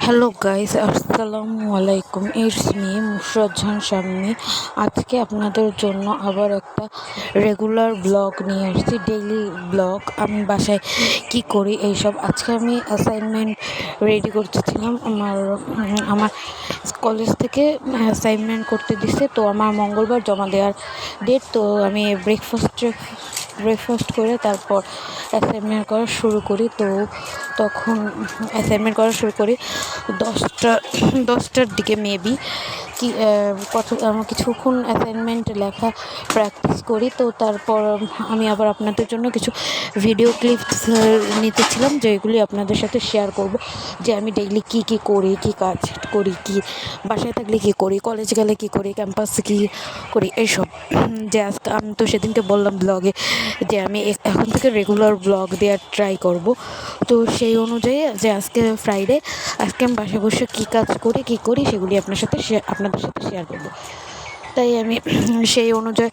Hello guys, আসসালামু আলাইকুম। It's me Mushrat জাহান শাম্মী। আজকে আপনাদের জন্য আবার একটা রেগুলার ব্লগ নিয়ে আসছি, ডেইলি ব্লগ। আমি বাসায় কি করি এইসব। আজকে আমি অ্যাসাইনমেন্ট রেডি করতেছিলাম। আমার কলেজ থেকে অ্যাসাইনমেন্ট করতে দিছে, তো আমার মঙ্গলবার জমা দেওয়ার ডেট। তো আমি ব্রেকফাস্ট করে তারপর অ্যাসাইনমেন্ট করা শুরু করি। তো তখন অ্যাসাইনমেন্ট করা শুরু করি 10টার দিকে মেবি। কিছুক্ষণ অ্যাসাইনমেন্ট লেখা প্র্যাকটিস করি। তো তারপর আমি আবার আপনাদের জন্য কিছু ভিডিও ক্লিপস নিতেছিলাম, যেগুলি আপনাদের সাথে শেয়ার করব, যে আমি ডেইলি কী করি, কী কাজ করি, কী বাসায় থাকলে কী করি, কলেজ গেলে কী করি, ক্যাম্পাসে কী করি, এইসব। যে আজকে আমি তো সেদিনকে বললাম ব্লগে যে আমি এখন থেকে রেগুলার ব্লগ দেওয়ার ট্রাই করব। তো সেই অনুযায়ী যে আজকে ফ্রাইডে, আজকে আমি বাসায় বসে কী কাজ করি সেগুলি আপনাদের সাথে শেয়ার করব। তাই আমি সেই অনুযায়ী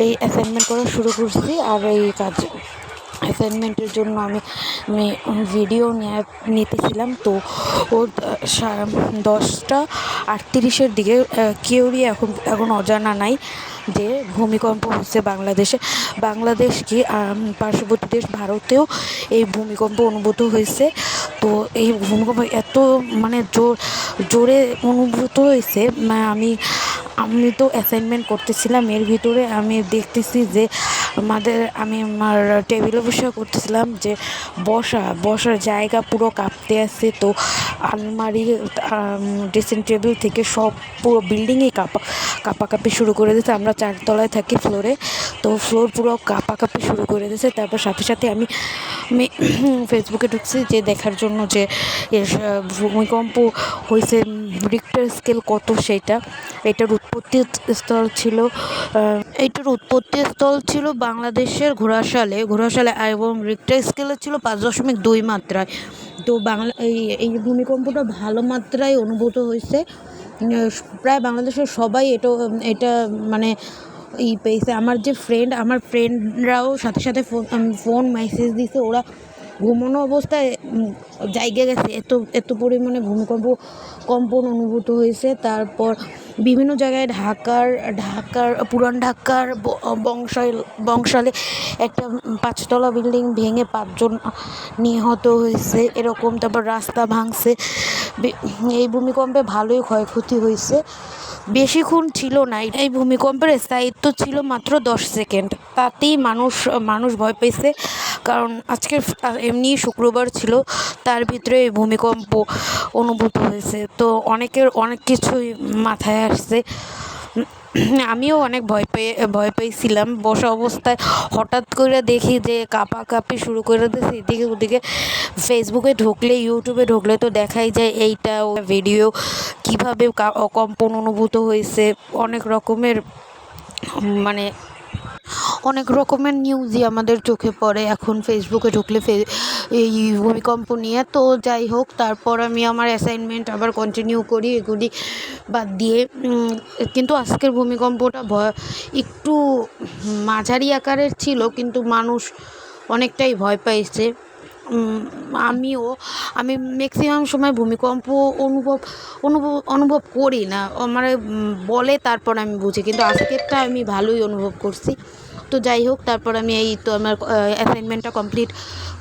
এই অ্যাসাইনমেন্ট করা শুরু করছি। আর এই অ্যাসাইনমেন্টের জন্য আমি ভিডিও নিতেছিলাম। তো ও 10টা 38 দিকে কেউরই এখন অজানা নাই যে ভূমিকম্প হচ্ছে বাংলাদেশ কি পার্শ্ববর্তী দেশ ভারতেও এই ভূমিকম্প অনুভূত হয়েছে। তো এই ভূমিকম্প এত জোরে অনুভূত হয়েছে। আমি তো অ্যাসাইনমেন্ট করতেছিলাম, এর ভিতরে আমি দেখতেছি যে আমি আমার টেবিলে বসে করতেছিলাম, যে বসার জায়গা পুরো কাঁপতে আছে। তো আলমারি, ড্রেসিং টেবিল থেকে সব পুরো বিল্ডিংয়ে কাঁপাকাঁপি শুরু করে দিয়েছে। আমরা 4তলায় থাকি, ফ্লোরে। তো ফ্লোর পুরো কাঁপাকাঁপি শুরু করে দিয়েছে। তারপর সাথে সাথে আমি ফেসবুকে ঢুকছি যে দেখার জন্য যে ভূমিকম্প হয়েছে রিক্টার স্কেল কত সেটা। এটার উৎপত্তি স্থল ছিল বাংলাদেশের ঘোড়াশালে, এবং রিক্টার স্কেলে ছিল 5.2 মাত্রায়। তো এই ভূমিকম্পটা ভালো মাত্রায় অনুভূত হয়েছে। প্রায় বাংলাদেশের সবাই এটা মানে পেয়েছে। আমার ফ্রেন্ডরাও সাথে সাথে ফোন মেসেজ দিছে। ওরা ঘুমানো অবস্থায় জায়গা গেছে, এত পরিমাণে কম্পন অনুভূত হয়েছে। তারপর বিভিন্ন জায়গায় ঢাকার পুরান ঢাকার বংশালে একটা 5তলা বিল্ডিং ভেঙে 5জন নিহত হয়েছে এরকম। তারপর রাস্তা ভাঙছে। এই ভূমিকম্পে ভালোই ক্ষয়ক্ষতি হয়েছে। বেশিক্ষণ ছিল না। এই ভূমিকম্পের স্থায়িত্ব ছিল মাত্র 10 সেকেন্ড। তাতেই মানুষ ভয় পেয়েছে, কারণ আজকে এমনি শুক্রবার ছিল, তার ভিতরে এই ভূমিকম্প অনুভূত হয়েছে। তো অনেক কিছুই মাথায় আসছে। আমিও অনেক ভয় পেয়েছিলাম। বসা অবস্থায় হঠাৎ করে দেখি যে কাঁপাকাঁপি শুরু করে দিয়েছে এদিকে ওদিকে। ফেসবুকে ঢুকলে, ইউটিউবে ঢুকলে তো দেখাই যায় এইটা ভিডিও কীভাবে কম্পন অনুভূত হয়েছে। অনেক রকমের নিউজই আমাদের চোখে পড়ে এখন ফেসবুকে ঢুকলে এই ভূমিকম্প নিয়ে। তো যাই হোক, তারপর আমি আমার অ্যাসাইনমেন্ট আবার কন্টিনিউ করি এগুলি বাদ দিয়ে। কিন্তু আজকের ভূমিকম্পটা একটু মাঝারি আকারের ছিল, কিন্তু মানুষ অনেকটাই ভয় পাইছে। আমি ম্যাক্সিমাম সময় ভূমিকম্প অনুভব করি না, আমার বলে তারপর আমি বুঝি, কিন্তু আজকেরটা আমি ভালোই অনুভব করছি। তো যাই হোক, তারপর আমি আমার অ্যাসাইনমেন্টটা কমপ্লিট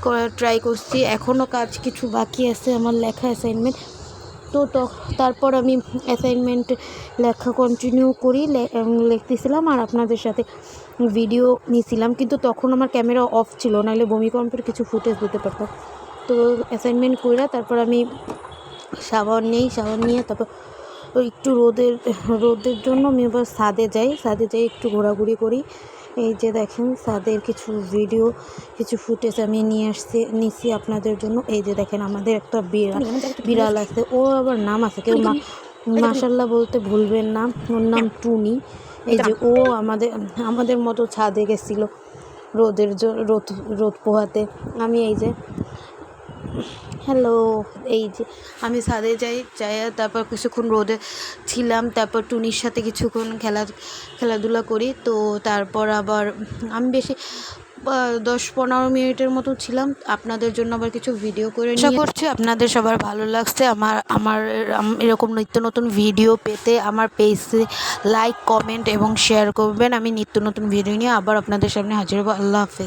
করার ট্রাই করছি। এখনও কাজ কিছু বাকি আছে আমার লেখা অ্যাসাইনমেন্ট। তো তারপর আমি অ্যাসাইনমেন্ট লেখা কন্টিনিউ করি, লিখতেছিলাম আর আপনাদের সাথে ভিডিও নিয়েছিলাম। কিন্তু তখন আমার ক্যামেরা অফ ছিল, নাহলে ভূমিকম্পের কিছু ফুটেজ দিতে পারতাম। তো অ্যাসাইনমেন্ট করে তারপর আমি সাবান নিয়ে তারপর একটু রোদের জন্য আমি আবার ছাদে যাই একটু ঘোরাঘুরি করি। এই যে দেখেন ছাদের কিছু ফুটেজ আমি নিচ্ছি আপনাদের জন্য। এই যে দেখেন আমাদের একটা বিড়াল আছে, ও আবার নাম আছে, কেউ মাশাল্লাহ বলতে ভুলবেন না, ওর নাম টুনি। এই যে ও আমাদের মতো ছাদে গেছিল রোদ পোহাতে। আমি এই যে আমি ছাদে যাই তারপর কিছুক্ষণ রোদে ছিলাম, তারপর টুনির সাথে কিছুক্ষণ খেলাধুলা করি। তো তারপর আবার আমি 10-15 মিনিটের মতো ছিলাম। আপনাদের জন্য আবার কিছু ভিডিও করে আশা করছি আপনাদের সবার ভালো লাগছে। আমার এরকম নিত্য নতুন ভিডিও পেতে আমার পেজে লাইক, কমেন্ট এবং শেয়ার করবেন। আমি নিত্য নতুন ভিডিও নিয়ে আবার আপনাদের সামনে হাজির হব। আল্লাহ হাফেজ।